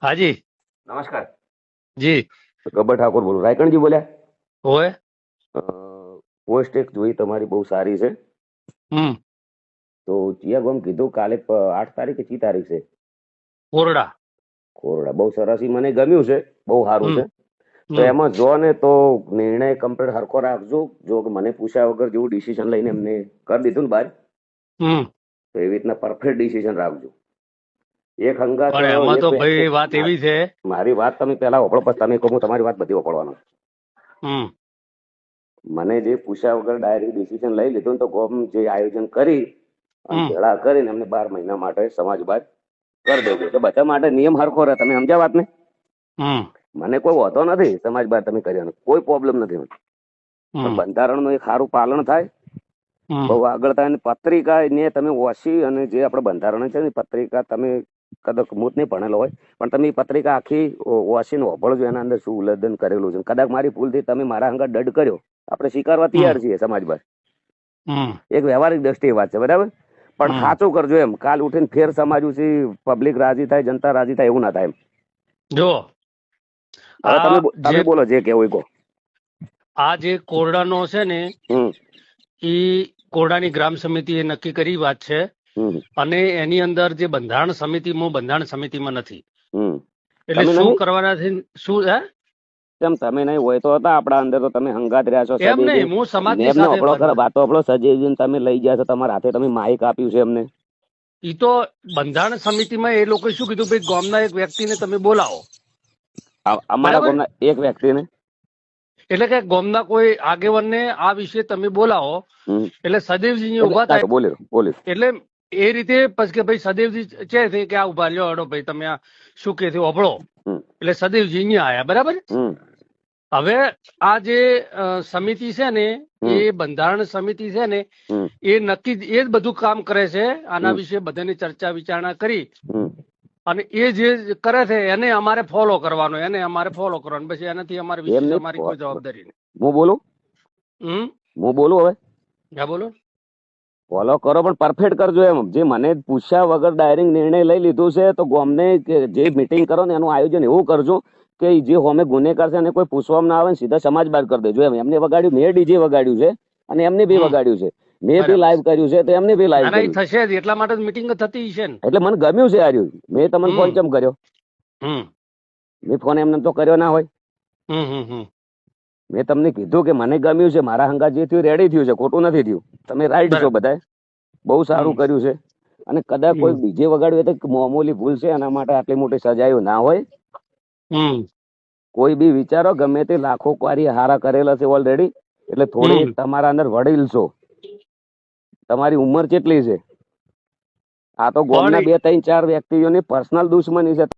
हाँ जी। नमस्कार। जी। ગબ્બર ઠાકોર બોલું, રાયકણજી બોલ્યા? होए। અ, પોસ્ટ એક જોઈ તમારી બહુ સારી છે. हम्म। તો ચિયા ગોમ કીધું કાલે 8 તારીખ કે ચી તારીખ છે? कोरडा। કોરડા બહુ સરસ, ઈ મને ગમ્યું છે, બહુ સારું हम्म। છે. તો हम्म। એમાં જો ને તો નિર્ણય કમ્પ્લીટ હરખો રાખજો. જો કે મને પૂછ્યા વગર જેવું ડિસિઝન લઈને એમને કરી દીધું ને બહાર, हम्म। તો એવી રીતના પરફેક્ટ ડિસિઝન રાખજો. એક હંગાત પણ એમાં એક તો ભાઈ વાત એવી છે. મારી વાત તમે પહેલા વપડો, પછી તમે કહો, હું તમારી વાત બધી વપડવાનો. હમ। મને જે પૂછ્યા વગર ડાયરેક્ટ ડિસિઝન લઈ લીધું ને, તો ગોમ જે આયોજન કરી અને હમ। ભેળા કરીને એમને 12 મહિના માટે સમાજ બાદ કરી દેજો. એટલે બધા માટે નિયમ હરખો રહે. તમે સમજ્યા વાતને? હમ। મને કોઈ વાંધો નથી સમાજ બાદ તમે કર્યો, કોઈ પ્રોબ્લેમ નથી. પણ હમ। બંધારણનું એક સારું પાલન થાય, હમ। બહુ આગળ થાય. અને પત્રિકા ને તમે વાંચી, અને જે આપણે બંધારણ છે ને પત્રિકા તમે કદાચ હું જ નહીં ભણેલો હોય, પણ તમે એ પત્રિકા આખી વાંચીને વાપરજો. એના અંદર શું ઉલ્લંઘન કરેલું છે. કદાચ મારી ભૂલથી તમે મારા અંગત દંડ કર્યો, આપણે સ્વીકારવા હમ। તૈયાર છીએ સમાજ બાદ. હમ। એક વ્યવહારિક દ્રષ્ટિએ વાત છે, બરાબર. પણ હમ। સાચું કરજો. એમ કાલ ઉઠીને ફેર સમાજ ઉછી પબ્લિક રાજી થાય, જનતા રાજી થાય, એવું ના થાય. જો હવે આ જે તમે બોલો જે કેવું હોય કહો. આ જે કોરડાનો છે ને, હમ એ કોરડાની ગ્રામ સમિતિએ નક્કી કરી વાત છે. હમ અને એની અંદર જે બંધારણ સમિતિમાં, બંધારણ સમિતિમાં નથી. હમ એટલે તમે શું નહીં? કરવાના છે? શું હે? કેમ તમે નહીં હોય તો હતા આપણા અંદર, તો તમે હંગાત રહ્યા છો. એમ સજયજી નહીં, હું સમાજની મેમને સાથે અપડો કરો, વાતો અપડો. સજયજીને તમે લઈ ગયા છો, તમારા હાથે તમે માઇક આપ્યું છે એમને. એ તો બંધારણ સમિતિમાં એ લોકો શું કીધું, ભાઈ ગામના એક વ્યક્તિને તમે બોલાવો. અમારા બરાબર. ગામના એક વ્યક્તિને. એટલે કે ગામના કોઈ આગેવાનને આ વિશે તમે બોલાવો. હમ એટલે સદેવજી એટલે ઉભા થાય. બોલી. એટલે એ રીતે પછી કે ભાઈ સદેવજી છે કે આ ઉભા લ્યો, હડો ભાઈ તમે આ શું કે છે ઓભળો. હમ એટલે સદેવજી અહીંયા આયા. બરાબર. હમ હવે આ જે સમિતિ છે ને, એ હમ બંધારણ સમિતિ છે ને, હમ એ નક્કી એ જ બધું કામ કરે છે. આના હમ વિશે બધાની ચર્ચા વિચારણા કરી હમ અને એ જે કરે છે એને અમારે ફોલો કરવાનો, એને અમારે ફોલો કરવાનો. પછી એનાથી અમારે એમ વિશેષ નહીં. અમારી કોઈ જવાબદારી નહીં. હું બોલું? હમ. હું બોલું હવે? હા બોલો. ફોલો કરો, પણ પરફેક્ટ કરજો. એમ જે મને પૂછ્યા વગર ડાયરેક્ટ નિર્ણય લઈ લીધું છે, તો ગોમને જે મીટિંગ કરો ને એનું આયોજન એવું કરજો કે જે હોમે ગુનેગાર છે એને કોઈ પૂછવામાં ના આવે ને સીધા સમાજ બહાર કરી દેજો. એમને વગાડ્યું, મેં ડીજે વગાડ્યું છે અને એમને બી હમ. વગાડ્યું છે. મેં બી બરાબર. લાઈવ કર્યું છે, તો એમને બી લાઈવ ના, એ કર્યું. થશે જ, એટલા માટે મિટિંગ થતી છે ને. એટલે મને ગમ્યું છે આર્યું. મેં તમને ફોન હમ. કેમ કર્યો? હમ. મેં ફોન એમને તો કર્યો ના હોય. હમ. હમ. હમ. મેં તમને કીધું કે મને ગમ્યું છે, મારા હંગા જે થયું રેડી થયું છે, ખોટું નથી થયું. તમે રાઈટ છો બરાબર. બધા, બહુ સારું હમ. કર્યું છે. અને કદાચ કોઈ હમ. ડીજે વગાડ્યું હોય તો મામૂલી ભૂલ છે, એના માટે આટલી મોટી સજાઓ ના હોય. હમ. કોઈ બી વિચારો, ગમે તે લાખો કાર્ય હારા કરેલા છે ઓલરેડી. એટલે થોડી હમ. તમારા અંદર વડીલ છો, તમારી ઉંમર કેટલી છે? આ તો પણ ગામના 2 3 4 વ્યક્તિઓની પર્સનલ દુશ્મની છે.